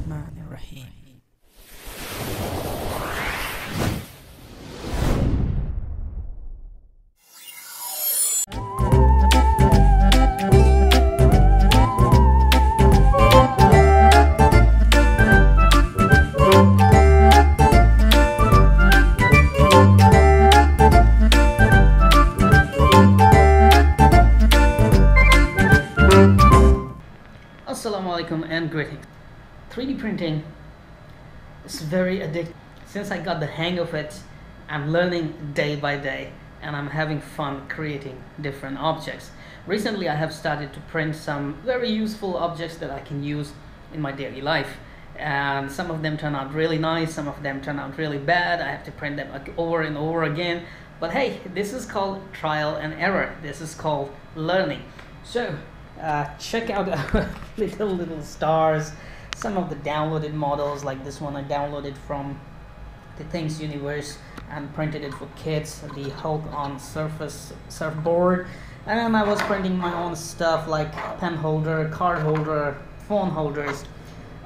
Bismillahirrahmanirrahim. Assalamu alaikum and greetings. 3D printing is very addictive. Since I got the hang of it, I'm learning day by day and I'm having fun creating different objects. Recently I have started to print some very useful objects that I can use in my daily life, and some of them turn out really nice, some of them turn out really bad. I have to print them over and over again, but hey, this is called trial and error. This is called learning. So check out our little stars, some of the downloaded models. Like this one I downloaded from the Things Universe and printed it for kids, the Hulk on surfboard. And then I was printing my own stuff like pen holder, card holder, phone holders.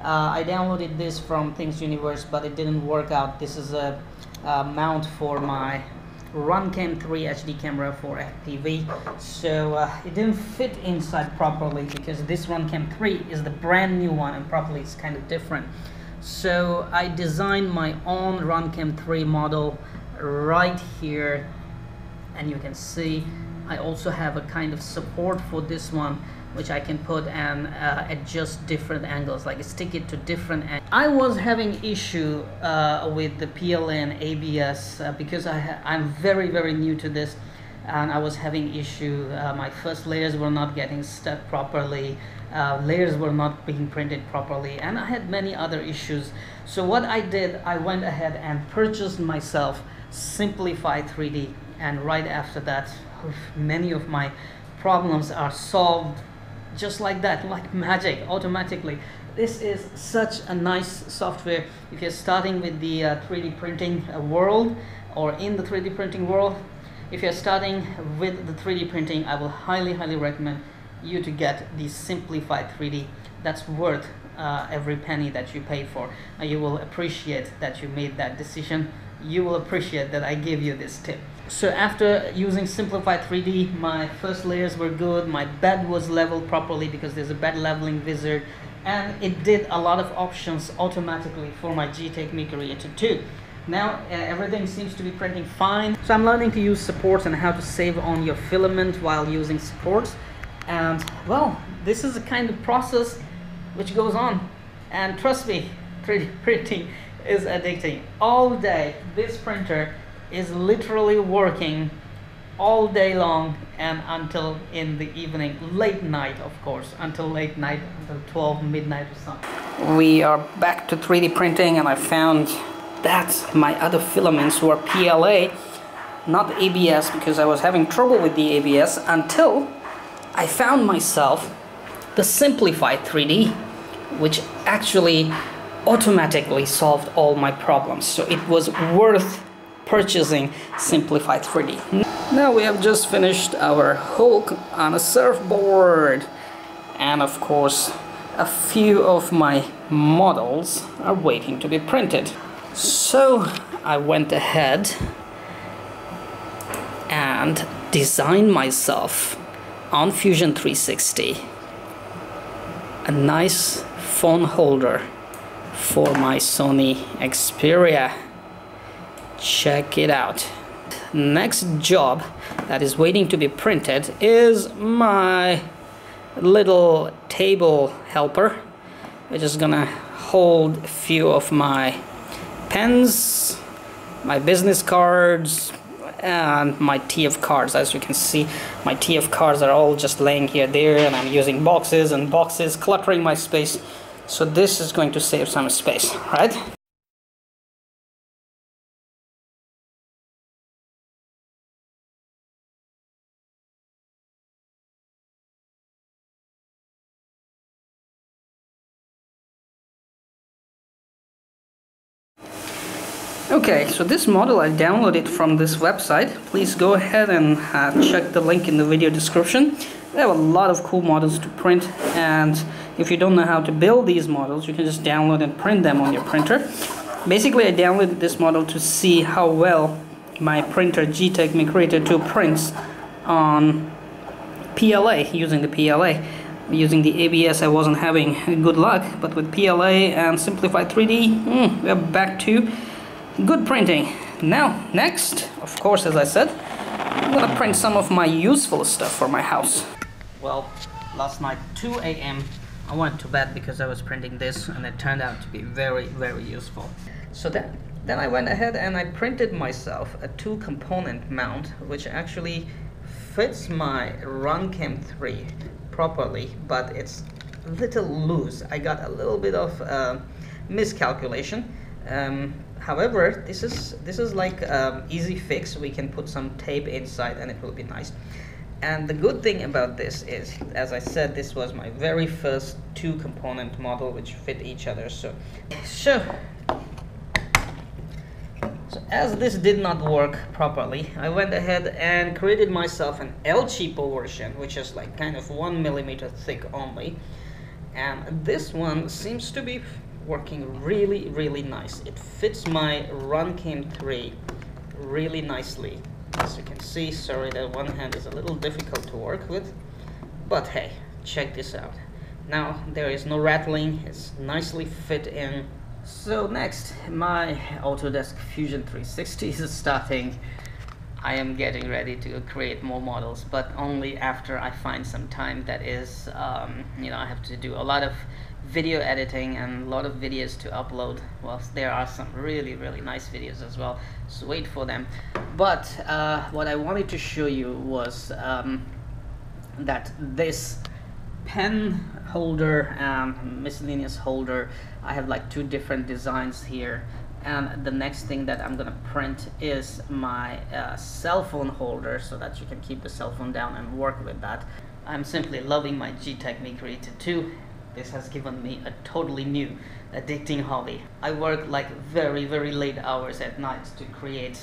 I downloaded this from Things Universe, but it didn't work out. This is a mount for my Runcam 3 HD camera for FPV, so it didn't fit inside properly because this Runcam 3 is the brand new one and properly it's kind of different. So I designed my own Runcam 3 model right here, and you can see I also have a kind of support for this one, which I can put and adjust different angles, like stick it to different angles. I was having issue with the PLA and ABS because I'm very new to this, and I was having issue. My first layers were not getting stuck properly, layers were not being printed properly, and I had many other issues. So what I did, I went ahead and purchased myself Simplify 3D, and right after that many of my problems are solved just like that, like magic, automatically. This is such a nice software if you're starting with the 3D printing world, or in the 3D printing world. If you're starting with the 3D printing, I will highly recommend you to get the Simplify 3D. That's worth every penny that you pay for. You will appreciate that you made that decision. You will appreciate that I gave you this tip. So after using Simplify 3D, my first layers were good, my bed was leveled properly because there's a bed leveling wizard, and it did a lot of options automatically for my Geetech MeCreator too. Now everything seems to be printing fine. So I'm learning to use supports and how to save on your filament while using supports. And well, this is a kind of process which goes on, and trust me, 3D printing is addicting. All day this printer is literally working all day long and until in the evening, late night of course, until late night, until 12 midnight or something. We are back to 3D printing, and I found that my other filaments were PLA, not ABS, because I was having trouble with the ABS until I found myself the Simplify 3D, which actually automatically solved all my problems. So it was worth purchasing Simplify 3D. Now we have just finished our Hulk on a surfboard, and of course a few of my models are waiting to be printed. So I went ahead and designed myself on Fusion 360 a nice phone holder for my Sony Xperia. Check it out. Next job that is waiting to be printed is my little table helper, which is gonna hold a few of my pens, my business cards, and my TF cards. As you can see, my TF cards are all just laying here there, and I'm using boxes and boxes, cluttering my space. So this is going to save some space, right? Okay, so this model I downloaded from this website. Please go ahead and check the link in the video description. They have a lot of cool models to print, and if you don't know how to build these models, you can just download and print them on your printer. Basically, I downloaded this model to see how well my printer Geetech MeCreator 2 prints on PLA, using the PLA. Using the ABS I wasn't having good luck, but with PLA and Simplified 3D, we're back to good printing. Now, next, of course, as I said, I'm gonna print some of my useful stuff for my house. Well, last night, 2 a.m., I went to bed because I was printing this, and it turned out to be very, very useful. So then I went ahead and I printed myself a 2-component mount, which actually fits my Runcam 3 properly, but it's a little loose. I got a little bit of miscalculation. However, this is like easy fix. We can put some tape inside and it will be nice. And the good thing about this is, as I said, this was my very first 2-component model which fit each other. So as this did not work properly, I went ahead and created myself an El Cheapo version, which is like kind of 1 millimeter thick only. And this one seems to be working really, really nice. It fits my Runcam 3 really nicely. As you can see, sorry that one hand is a little difficult to work with, but hey, check this out. Now there is no rattling, it's nicely fit in. So next, my Autodesk Fusion 360 is starting. I am getting ready to create more models, but only after I find some time. That is, you know, I have to do a lot of video editing and a lot of videos to upload. Well, there are some really, really nice videos as well, so wait for them. But what I wanted to show you was that this pen holder and miscellaneous holder, I have like 2 different designs here, and the next thing that I'm gonna print is my cell phone holder, so that you can keep the cell phone down and work with that. I'm simply loving my Geetech MeCreator 2. This has given me a totally new, addicting hobby. I work like very, very late hours at night to create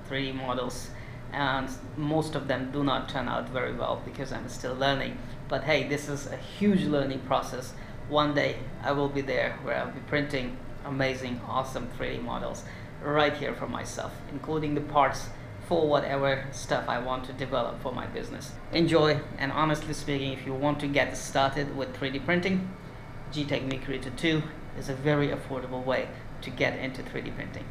3D models, and most of them do not turn out very well because I'm still learning. But hey, this is a huge learning process. One day I will be there where I'll be printing amazing, awesome 3D models right here for myself, including the parts for whatever stuff I want to develop for my business. Enjoy, and honestly speaking, if you want to get started with 3D printing, Geetech MeCreator 2 is a very affordable way to get into 3D printing.